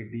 AD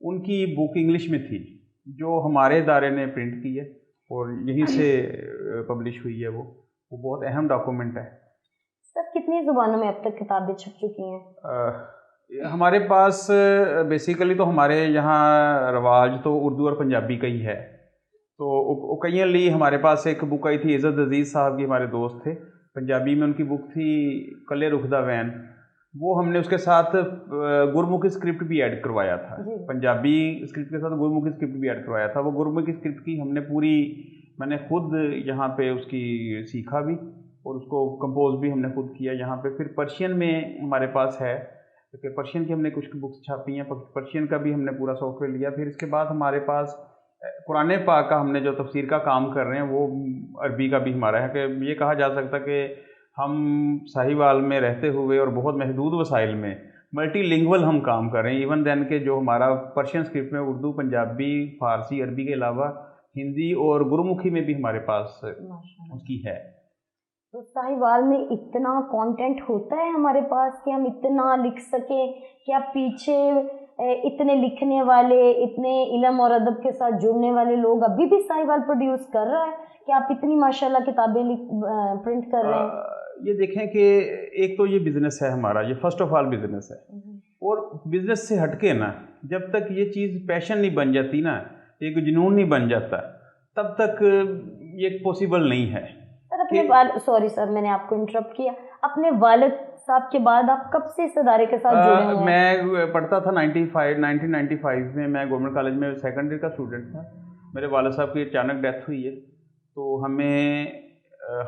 ان کی بک English میں تھی جو ہمارے ادارے نے پرنٹ کی ہے اور یہیں سے پبلش ہوئی ہے. وہ بہت اہم ڈاکومنٹ ہے. سر کتنی زبانوں میں اب تک کتابیں چھپ چکی ہیں؟ ہمارے پاس بیسیکلی تو ہمارے یہاں رواج تو اردو اور پنجابی کا ہی ہے. تو اوکیجنلی ہمارے پاس ایک بک آئی تھی عزت عزیز صاحب کی، ہمارے دوست تھے. پنجابی میں ان کی بک تھی کلے رخدہ وین. وہ ہم نے اس کے ساتھ گرمکھی اسکرپٹ بھی ایڈ کروایا تھا. پنجابی اسکرپٹ کے ساتھ گرمکھی اسکرپٹ بھی ایڈ کروایا تھا. وہ گرمکھی اسکرپٹ کی ہم نے پوری، میں نے خود یہاں پہ اس کی سیکھا بھی اور اس کو کمپوز بھی ہم نے خود کیا یہاں پہ. پھر پرشین میں ہمارے پاس ہے کہ پرشین کی ہم نے کچھ بکس چھاپی ہیں. پرشین کا بھی ہم نے پورا سافٹ ویئر لیا. پھر اس کے بعد ہمارے پاس قرآن پاک کا ہم نے جو تفسیر کا کام کر رہے ہیں وہ عربی کا بھی ہمارا ہے. کہ یہ کہا جا سکتا کہ ہم ساہیوال میں رہتے ہوئے اور بہت محدود وسائل میں ملٹی لنگول ہم کام کر رہے ہیں. ایون دین کہ جو ہمارا پرشین اسکرپٹ میں اردو، پنجابی، فارسی، عربی کے علاوہ ہندی اور گرمکھی میں بھی ہمارے پاس اس کی ہے. تو ساہیوال میں اتنا کانٹینٹ ہوتا ہے ہمارے پاس کہ ہم اتنا لکھ سکیں. کیا پیچھے اتنے لکھنے والے، اتنے علم اور ادب کے ساتھ جڑنے والے لوگ ابھی بھی ساہیوال پروڈیوس کر رہا ہے کہ آپ اتنی ماشاءاللہ کتابیں پرنٹ کر رہے ہیں؟ یہ دیکھیں کہ ایک تو یہ بزنس ہے ہمارا، یہ فرسٹ آف آل بزنس ہے. اور بزنس سے ہٹ کے نا جب تک یہ چیز پیشن نہیں بن جاتی نا، ایک جنون نہیں بن جاتا، تب تک یہ پاسبل نہیں ہے. سر اپنے سوری سر میں نے آپ کو انٹرپٹ کیا، اپنے والد صاحب کے بعد آپ کب سے اس ادارے کے ساتھ جڑے ہوئے ہیں؟ میں پڑھتا تھا 1995 میں. میں گورنمنٹ کالج میں سیکنڈری کا اسٹوڈنٹ تھا. میرے والد صاحب کی اچانک ڈیتھ ہوئی ہے تو ہمیں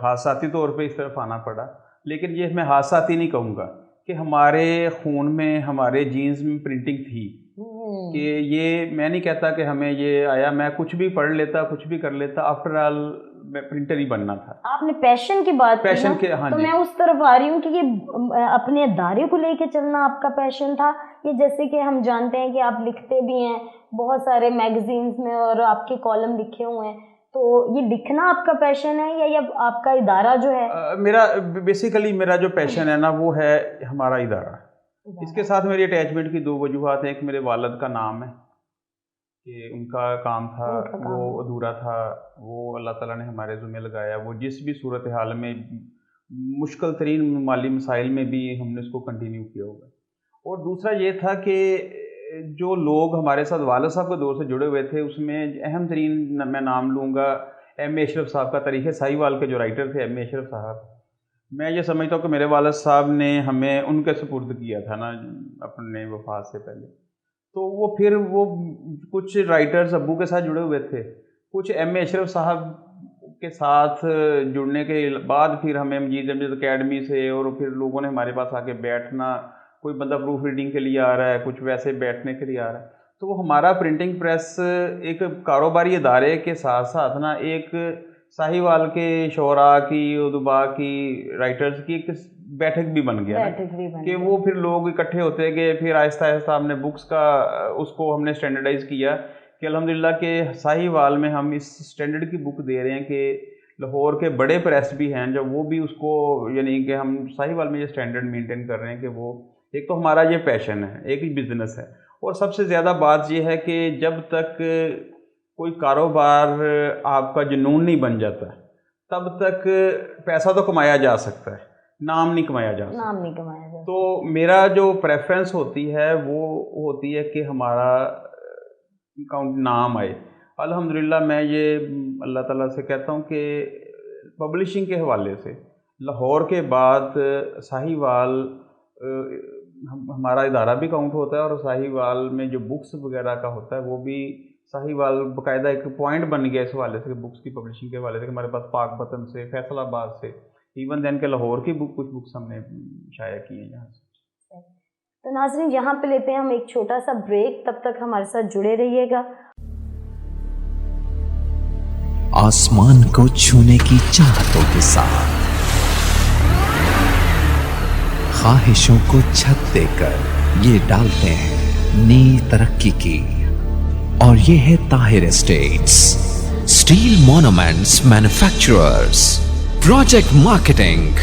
حادثاتی طور پہ اس طرف آنا پڑا. لیکن یہ میں حادثاتی نہیں کہوں گا کہ ہمارے خون میں، ہمارے جینز میں پرنٹنگ تھی. کہ یہ میں نہیں کہتا کہ ہمیں یہ آیا، میں کچھ بھی پڑھ لیتا، کچھ بھی کر لیتا، آفٹر آل میں پرنٹر ہی بننا تھا. آپ نے پیشن کی بات پیشن کے، ہاں تو جی، میں اس طرف آ رہی ہوں کہ یہ اپنے ادارے کو لے کے چلنا آپ کا پیشن تھا. یہ جیسے کہ ہم جانتے ہیں کہ آپ لکھتے بھی ہیں بہت سارے میگزینز میں اور آپ کے کالم لکھے ہوئے ہیں، تو یہ لکھنا آپ کا پیشن ہے یا یہ آپ کا ادارہ جو ہے؟ میرا بیسیکلی میرا جو پیشن ہے نا وہ ہے ہمارا ادارہ. اس کے ساتھ میری اٹیچمنٹ کی دو وجوہات ہیں. ایک میرے والد کا نام ہے کہ ان کا کام تھا وہ ادھورا تھا، وہ اللہ تعالیٰ نے ہمارے ذمہ لگایا. وہ جس بھی صورتحال میں، مشکل ترین مالی مسائل میں بھی ہم نے اس کو کنٹینیو کیا ہوگا. اور دوسرا یہ تھا کہ جو لوگ ہمارے ساتھ والد صاحب کے دور سے جڑے ہوئے تھے اس میں اہم ترین میں نام لوں گا ایم اے اشرف صاحب کا. تاریخ ساہیوال کے جو رائٹر تھے ایم اے اشرف صاحب. میں یہ سمجھتا ہوں کہ میرے والد صاحب نے ہمیں ان کے سپرد کیا تھا نا اپنے وفات سے پہلے. تو وہ پھر وہ کچھ رائٹرز ابو کے ساتھ جڑے ہوئے تھے، کچھ ایم اے اشرف صاحب کے ساتھ جڑنے کے بعد پھر ہمیں مجید امجد اکیڈمی سے اور پھر لوگوں نے ہمارے پاس آ کے بیٹھنا، کوئی بندہ پروف ریڈنگ کے لیے آ رہا ہے، کچھ ویسے بیٹھنے کے لیے آ رہا ہے. تو وہ ہمارا پرنٹنگ پریس ایک کاروباری ادارے کے ساتھ ساتھ نا ایک ساہیوال کے شعراء کی، ادباء کی، رائٹرز کی ایک بیٹھک بھی بن گیا کہ وہ پھر لوگ اکٹھے ہوتے گئے. پھر آہستہ آہستہ ہم نے بکس کا اس کو ہم نے اسٹینڈرڈائز کیا کہ الحمدللہ کہ ساہیوال میں ہم اس اسٹینڈرڈ کی بک دے رہے ہیں کہ لاہور کے بڑے پریس بھی ہیں جب وہ بھی اس کو، یعنی کہ ہم ساہیوال میں یہ اسٹینڈرڈ مینٹین کر رہے ہیں کہ وہ ایک تو ہمارا یہ پیشن ہے، ایک ہی بزنس ہے. اور سب سے زیادہ بات یہ ہے کہ جب تک کوئی کاروبار آپ کا جنون نہیں بن جاتا تب تک پیسہ تو کمایا جا سکتا ہے، نام نہیں کمایا جا سکتا. تو میرا جو پریفرنس ہوتی ہے وہ ہوتی ہے کہ ہمارا نام آئے. الحمدللہ میں یہ اللہ تعالیٰ سے کہتا ہوں کہ پبلشنگ کے حوالے سے لاہور کے بعد ساہیوال ہمارا ادارہ بھی کاؤنٹ ہوتا ہے، اور ساہیوال میں جو بکس وغیرہ کا ہوتا ہے وہ بھی ساہیوال باقاعدہ ایک پوائنٹ بن گیا اس حوالے سے، بکس کی پبلشنگ کے حوالے سے کہ ہمارے پاس پاک پتن سے، فیصل آباد سے، ایون دین کے لاہور کی کچھ بکس ہم نے شائع کی ہیں یہاں سے. تو ناظرین یہاں پہ لیتے ہیں ہم ایک چھوٹا سا بریک، تب تک ہمارے ساتھ جڑے رہیے گا. آسمان کو چھونے کی چاہتوں کے ساتھ خواہشوں کو چھت دے کر یہ ڈالتے ہیں نئی ترقی کی، اور یہ ہے Tahir estates steel monuments manufacturers, project marketing,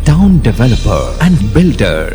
town developer and builder.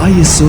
ISO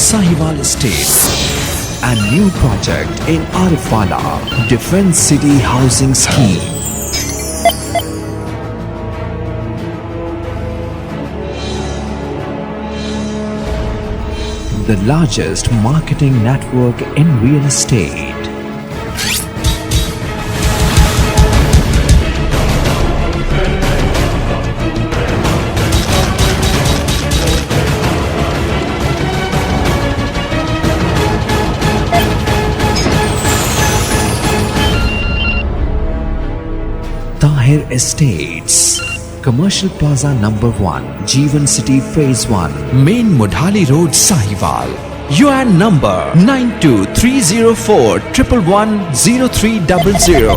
Sahiwal Estates, and new project in Arifala Defence City Housing Scheme. The largest marketing network in real estate. Tahir Estates, Commercial Plaza number 1, Jeevan City Phase 1, Main Mudhali Road, Sahiwal. UN number 923041110300.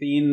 3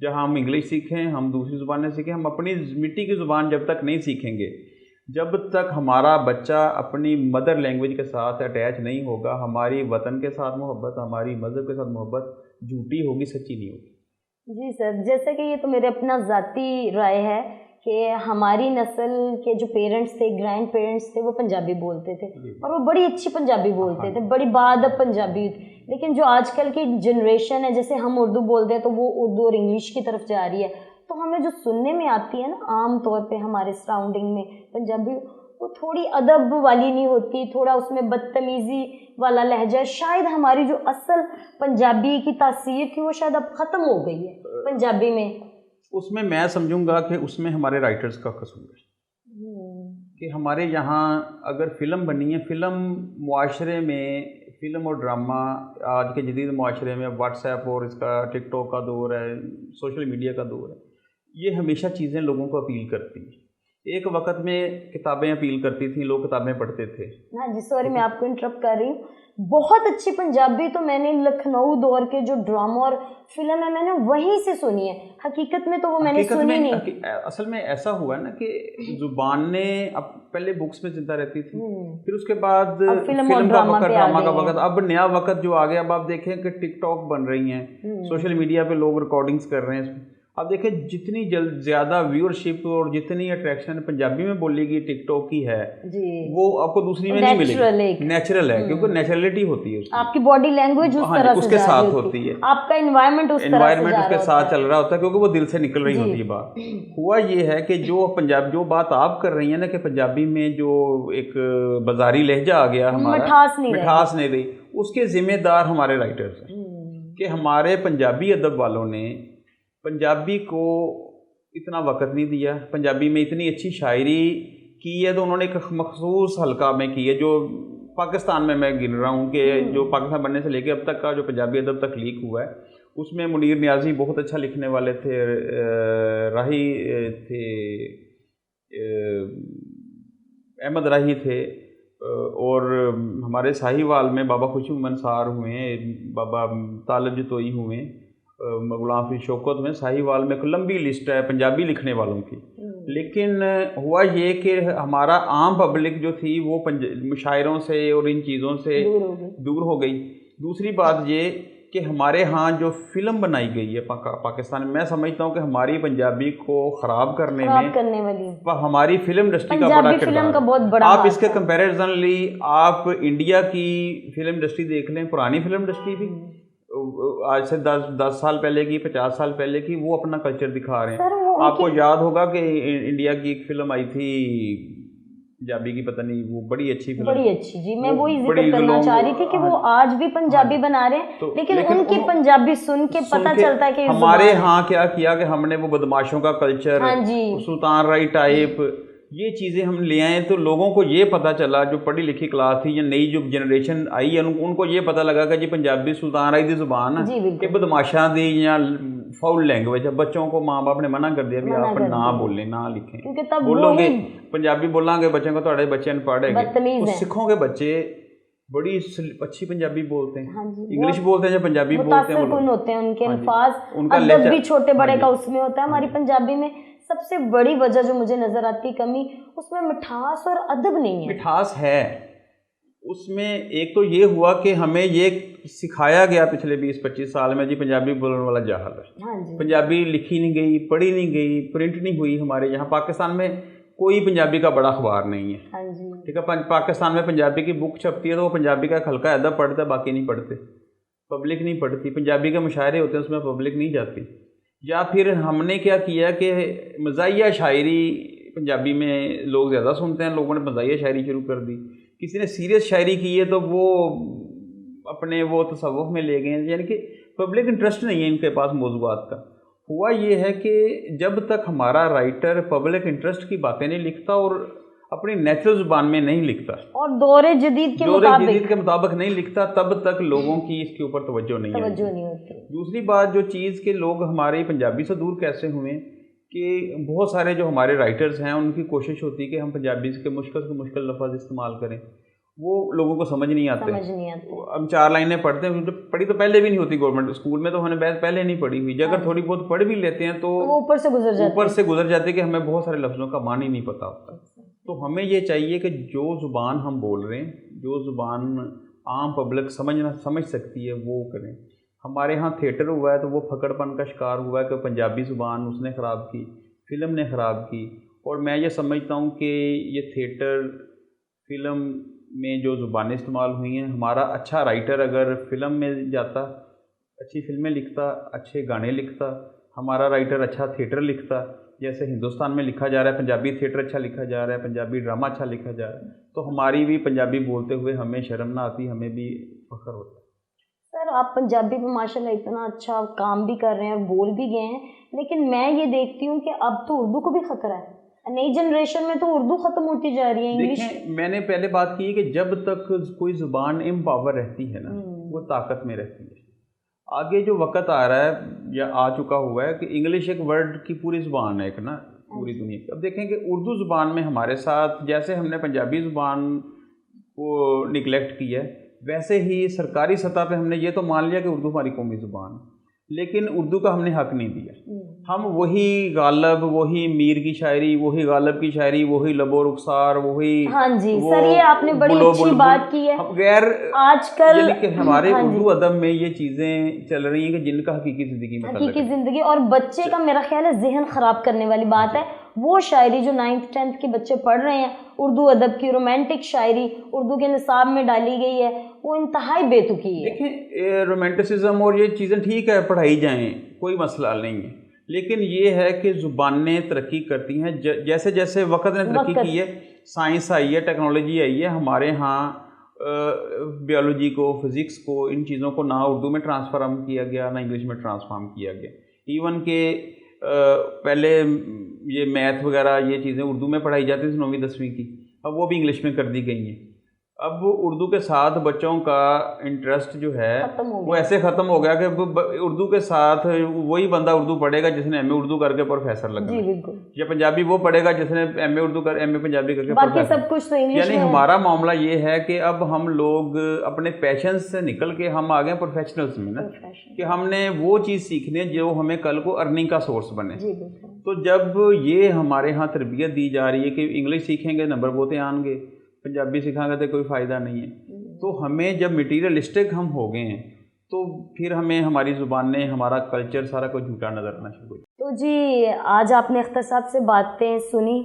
جہاں ہم English سیکھیں، ہم دوسری زبانیں سیکھیں، ہم اپنی مٹی کی زبان جب تک نہیں سیکھیں گے، جب تک ہمارا بچہ اپنی مدر لینگویج کے ساتھ اٹیچ نہیں ہوگا، ہماری وطن کے ساتھ محبت، ہماری مذہب کے ساتھ محبت جھوٹی ہوگی، سچی نہیں ہوگی۔ جی سر، جیسا کہ یہ تو میرے اپنا ذاتی رائے ہے کہ ہماری نسل کے جو پیرنٹس تھے، گرینڈ پیرنٹس تھے، وہ پنجابی بولتے تھے اور وہ بڑی اچھی پنجابی بولتے تھے، بڑی باادب پنجابی۔ لیکن جو آج کل کی جنریشن ہے، جیسے ہم اردو بولتے ہیں تو وہ اردو اور انگلش کی طرف جا رہی ہے، تو ہمیں جو سننے میں آتی ہے نا عام طور پہ ہمارے سراؤنڈنگ میں پنجابی، وہ تھوڑی ادب والی نہیں ہوتی، تھوڑا اس میں بدتمیزی والا لہجہ ہے۔ شاید ہماری جو اصل پنجابی کی تاثیر تھی وہ شاید اب ختم ہو گئی ہے پنجابی میں۔ اس میں سمجھوں گا کہ اس میں ہمارے رائٹرز کا قصور ہے کہ ہمارے یہاں اگر فلم بنی ہے، فلم معاشرے میں، فلم اور ڈرامہ آج کے جدید معاشرے میں، واٹس ایپ اور اس کا ٹک ٹاک کا دور ہے، سوشل میڈیا کا دور ہے، یہ ہمیشہ چیزیں لوگوں کو اپیل کرتی ہیں۔ ایک وقت میں کتابیں اپیل کرتی تھیں، لوگ کتابیں پڑھتے تھے۔ ہاں جی، سوری میں آپ کو انٹرپٹ کر رہی ہوں۔ بہت اچھی پنجابی تو میں نے لکھنؤ دور کے جو ڈرامہ اور فلم ہے میں نے وہیں سے سنی ہے، حقیقت میں تو وہ میں نے سنی نہیں۔ اصل میں ایسا ہوا ہے نا کہ زبان نے اب پہلے بکس میں زندہ رہتی تھی، پھر اس کے بعد فلم کا وقت، ڈرامہ کا وقت، اب نیا وقت جو آ گیا، اب آپ دیکھیں کہ ٹک ٹاک بن رہی ہیں، سوشل میڈیا پہ لوگ ریکارڈنگز کر رہے ہیں۔ اب دیکھیں جتنی زیادہ ویورشپ اور جتنی اٹریکشن پنجابی میں بولی گئی ٹک ٹاک کی ہے، وہ آپ کو دوسری میں نہیں ملے گی۔ نیچرل ہے، کیونکہ نیچرلٹی ہوتی ہے، آپ کی باڈی لینگویج اس طرح اس کے ساتھ ہوتی ہے، آپ کا انوائرمنٹ اس کے ساتھ چل رہا ہوتا ہے، کیونکہ وہ دل سے نکل رہی ہوتی ہے بات۔ ہوا یہ ہے کہ جو بات آپ کر رہی ہیں نا کہ پنجابی میں جو ایک بازاری لہجہ آ گیا، ہمارا مٹھاس نہیں رہی، اس کے ذمہ دار ہمارے رائٹرز ہیں کہ ہمارے پنجابی ادب والوں نے پنجابی کو اتنا وقت نہیں دیا، پنجابی میں اتنی اچھی شاعری کی ہے تو انہوں نے ایک مخصوص حلقہ میں کی ہے، جو پاکستان میں گن رہا ہوں کہ جو پاکستان بننے سے لے کے اب تک کا جو پنجابی ادب تخلیق ہوا ہے، اس میں منیر نیازی بہت اچھا لکھنے والے تھے، راہی تھے، احمد راہی تھے، اور ہمارے ساہیوال میں بابا خوشی منصار ہوئے، بابا طالب جتوئی ہوئے، غلام فرید شوکت میں، ساہیوال میں ایک لمبی لسٹ ہے پنجابی لکھنے والوں کی۔ لیکن ہوا یہ کہ ہمارا عام پبلک جو تھی وہ مشاعروں سے اور ان چیزوں سے دور ہو گئی۔ دوسری بات یہ کہ ہمارے ہاں جو فلم بنائی گئی ہے پاکستان میں، میں سمجھتا ہوں کہ ہماری پنجابی کو خراب کرنے میں ہماری فلم انڈسٹری کا بڑا کردار۔ آپ اس کے کمپیریزنلی آپ انڈیا کی فلم انڈسٹری دیکھ لیں، پرانی فلم انڈسٹری بھی آج سے 10 سال پہلے کی، 50 سال پہلے کی، وہ اپنا کلچر دکھا رہے ہیں۔ آپ کو یاد ہوگا کہ انڈیا کی ایک فلم آئی تھی پنجابی کی، پتہ نہیں، وہ بڑی اچھی فلم، بڑی اچھی، جی میں وہی ذکر کرنا چاہ رہی تھی کہ وہ آج بھی پنجابی بنا رہے ہیں، لیکن ان کی پنجابی سن کے پتہ چلتا ہے کہ ہمارے ہاں کیا کیا کہ ہم نے وہ بدماشوں کا کلچر، سلطان رائی ٹائپ، یہ چیزیں ہم لے آئے تو لوگوں کو یہ پتہ چلا، جو پڑھی لکھی کلاس تھی یا نئی جو جنریشن آئی ہے ان کو یہ پتہ لگا کہ جی پنجابی سلطان رائی دی زبان ہے، کہ بدماشاں دی یا فاؤل لینگویج ہے۔ بچوں کو ماں باپ نے منع کر دیا بھی آپ نہ بولیں، نہ لکھیں، بولو گے پنجابی بولیں گے بچوں کو، تھوڑے بچے ان پڑھے گے۔ سکھوں کے بچے بڑی اچھی پنجابی بولتے ہیں، انگلش بولتے ہیں یا پنجابی بولتے ہیں، متاثر کن ہوتے ہیں، ان کے الفاظ، ادب بھی چھوٹے بڑے کا اس میں ہوتا ہے۔ ہماری پنجابی میں سب سے بڑی وجہ جو مجھے نظر آتی کمی، اس میں مٹھاس اور ادب نہیں ہے۔ مٹھاس ہے اس میں، ایک تو یہ ہوا کہ ہمیں یہ سکھایا گیا پچھلے 20-25 سال میں جی پنجابی بولنے والا جاہل ہے، پنجابی لکھی نہیں گئی، پڑھی نہیں گئی، پرنٹ نہیں ہوئی۔ ہمارے یہاں پاکستان میں کوئی پنجابی کا بڑا اخبار نہیں ہے، ٹھیک ہے، پاکستان میں پنجابی کی بک چھپتی ہے تو وہ پنجابی کا ایک ہلکا ادب پڑھتا ہے، باقی نہیں پڑھتے، پبلک نہیں پڑھتی۔ پنجابی کے مشاعرے ہوتے ہیں اس میں پبلک نہیں جاتی۔ یا پھر ہم نے کیا کیا کہ مزاحیہ شاعری پنجابی میں لوگ زیادہ سنتے ہیں، لوگوں نے مزاحیہ شاعری شروع کر دی۔ کسی نے سیریس شاعری کی ہے تو وہ اپنے وہ تصوف میں لے گئے ہیں، یعنی کہ پبلک انٹرسٹ نہیں ہے ان کے پاس موضوعات کا۔ ہوا یہ ہے کہ جب تک ہمارا رائٹر پبلک انٹرسٹ کی باتیں نہیں لکھتا اور اپنی نیچرل زبان میں نہیں لکھتا اور دور جدید کے مطابق نہیں لکھتا، تب تک لوگوں کی اس کے اوپر توجہ نہیں ہوتی۔ دوسری بات جو چیز کہ لوگ ہمارے پنجابی سے دور کیسے ہوئے کہ بہت سارے جو ہمارے رائٹرز ہیں ان کی کوشش ہوتی ہے کہ ہم پنجابی کے مشکل سے مشکل لفظ استعمال کریں، وہ لوگوں کو سمجھ نہیں آتے. ہم 4 لائنیں پڑھتے ہیں, پڑھی تو پہلے بھی نہیں ہوتی گورنمنٹ اسکول میں, تو ہم نے پہلے نہیں پڑھی ہوئی. اگر تھوڑی بہت پڑھ بھی لیتے ہیں تو اوپر سے گزر جاتے کہ ہمیں بہت سارے لفظوں کا معنی نہیں پتہ ہوتا. تو ہمیں یہ چاہیے کہ جو زبان ہم بول رہے ہیں, جو زبان عام پبلک سمجھ سکتی ہے وہ کریں. ہمارے ہاں تھیٹر ہوا ہے تو وہ پھکڑ پن کا شکار ہوا ہے کہ پنجابی زبان اس نے خراب کی, فلم نے خراب کی. اور میں یہ سمجھتا ہوں کہ یہ تھیٹر فلم میں جو زبانیں استعمال ہوئی ہیں, ہمارا اچھا رائٹر اگر فلم میں جاتا, اچھی فلمیں لکھتا, اچھے گانے لکھتا, ہمارا رائٹر اچھا تھیٹر لکھتا, جیسے ہندوستان میں لکھا جا رہا ہے پنجابی تھیٹر اچھا لکھا جا رہا ہے, پنجابی ڈرامہ اچھا لکھا جا رہا ہے, تو ہماری بھی پنجابی بولتے ہوئے ہمیں شرم نہ آتی, ہمیں بھی فخر ہوتا ہے. سر آپ پنجابی پہ ماشاء اللہ اتنا اچھا کام بھی کر رہے ہیں اور بول بھی گئے ہیں, لیکن میں یہ دیکھتی ہوں کہ اب تو اردو کو بھی خطرہ ہے. نئی جنریشن میں تو اردو ختم ہوتی جا رہی ہے, انگلش. دیکھیں میں نے پہلے بات کی کہ جب تک کوئی زبان امپاور رہتی ہے نا, وہ طاقت میں رہتی ہے. آگے جو وقت آ رہا ہے یا آ چکا ہوا ہے کہ انگلش ایک ورلڈ کی پوری زبان ہے ایک نا, پوری دنیا کی. اب دیکھیں کہ اردو زبان میں ہمارے ساتھ جیسے ہم نے پنجابی زبان کو نگلیکٹ کیا ہے, ویسے ہی سرکاری سطح پہ ہم نے یہ تو مان لیا کہ اردو ہماری قومی زبان ہے, لیکن اردو کا ہم نے حق نہیں دیا. ہم وہی غالب, وہی میر کی شاعری, وہی غالب کی شاعری, وہی لب و رخسار, وہی ہاں جی سر یہ آپ نے بڑی اچھی بات کی ہے. غیر آج کل یعنی کہ ہمارے اردو ادب میں یہ چیزیں چل رہی ہیں کہ جن کا حقیقی زندگی میں حقیقی زندگی اور بچے کا میرا خیال ہے ذہن خراب کرنے والی بات ہے. وہ شاعری جو 9th 10th کے بچے پڑھ رہے ہیں, اردو ادب کی رومانٹک شاعری اردو کے نصاب میں ڈالی گئی ہے, وہ انتہائی بے تکی ہے. دیکھیں رومانٹسزم اور یہ چیزیں ٹھیک ہے پڑھائی جائیں, کوئی مسئلہ نہیں ہے, لیکن یہ ہے کہ زبانیں ترقی کرتی ہیں جیسے جیسے وقت نے ترقی کی ہے, سائنس آئی ہے, ٹیکنالوجی آئی ہے. ہمارے ہاں بیولوجی کو, فزکس کو, ان چیزوں کو نہ اردو میں ٹرانسفارم کیا گیا نہ انگلش میں ٹرانسفارم کیا گیا. ایون کہ پہلے یہ میتھ وغیرہ یہ چیزیں اردو میں پڑھائی جاتی تھیں 9ویں 10ویں کی, اب وہ بھی انگلش میں کر دی گئی ہیں. اب اردو کے ساتھ بچوں کا انٹرسٹ جو ہے وہ ایسے ختم ہو گیا کہ اردو کے ساتھ وہی بندہ اردو پڑھے گا جس نے ایم اے اردو کر کے پروفیسر لگا, یا پنجابی وہ پڑھے گا جس نے ایم اے اردو کر ایم اے پنجابی کر کے پروفیسر. یعنی ہمارا معاملہ یہ ہے کہ اب ہم لوگ اپنے پیشنس سے نکل کے ہم آ گئے پروفیشنلز میں نا, کہ ہم نے وہ چیز سیکھنی ہے جو ہمیں کل کو ارننگ کا سورس بنے. تو جب یہ ہمارے ہاں تربیت دی جا رہی ہے کہ انگلش سیکھیں گے نمبر بہتے آن گے, پنجابی سکھائیں گے تو کوئی فائدہ نہیں ہے. تو ہمیں جب مٹیریلسٹک ہم ہو گئے ہیں تو پھر ہمیں ہماری زبانیں, ہمارا کلچر سارا کچھ جھوٹا نظر آنا شروع ہو. تو جی آج آپ نے اختر صاحب سے باتیں سنی,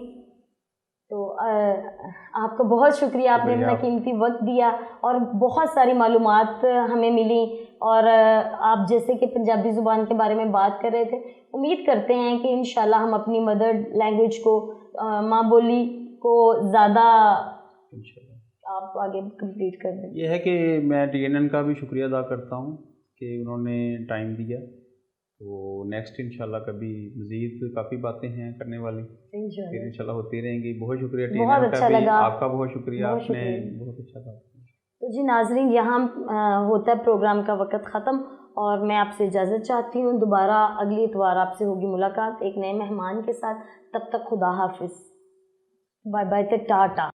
تو آپ کا بہت شکریہ, آپ نے اپنا قیمتی وقت دیا اور بہت ساری معلومات ہمیں ملی. اور آپ جیسے کہ پنجابی زبان کے بارے میں بات کر رہے تھے, امید کرتے ہیں کہ انشاءاللہ ہم اپنی مدر لینگویج کو, ماں بولی کو زیادہ آپ آگے کمپلیٹ کر دیں. یہ ہے کہ میں TNN کا بھی شکریہ ادا کرتا ہوں کہ انہوں نے ٹائم دیا. تو نیکسٹ انشاءاللہ کبھی مزید کافی باتیں ہیں کرنے والی, پھر انشاءاللہ ہوتی رہیں گی. بہت شکریہ TNN کا بھی, آپ کا بہت شکریہ, آپ نے بہت اچھا بات کیا. تو جی ناظرین یہاں ہوتا ہے پروگرام کا وقت ختم, اور میں آپ سے اجازت چاہتی ہوں. دوبارہ اگلی اتوار آپ سے ہوگی ملاقات ایک نئے مہمان کے ساتھ. تب تک خدا حافظ, بائے بائے, ٹاٹا.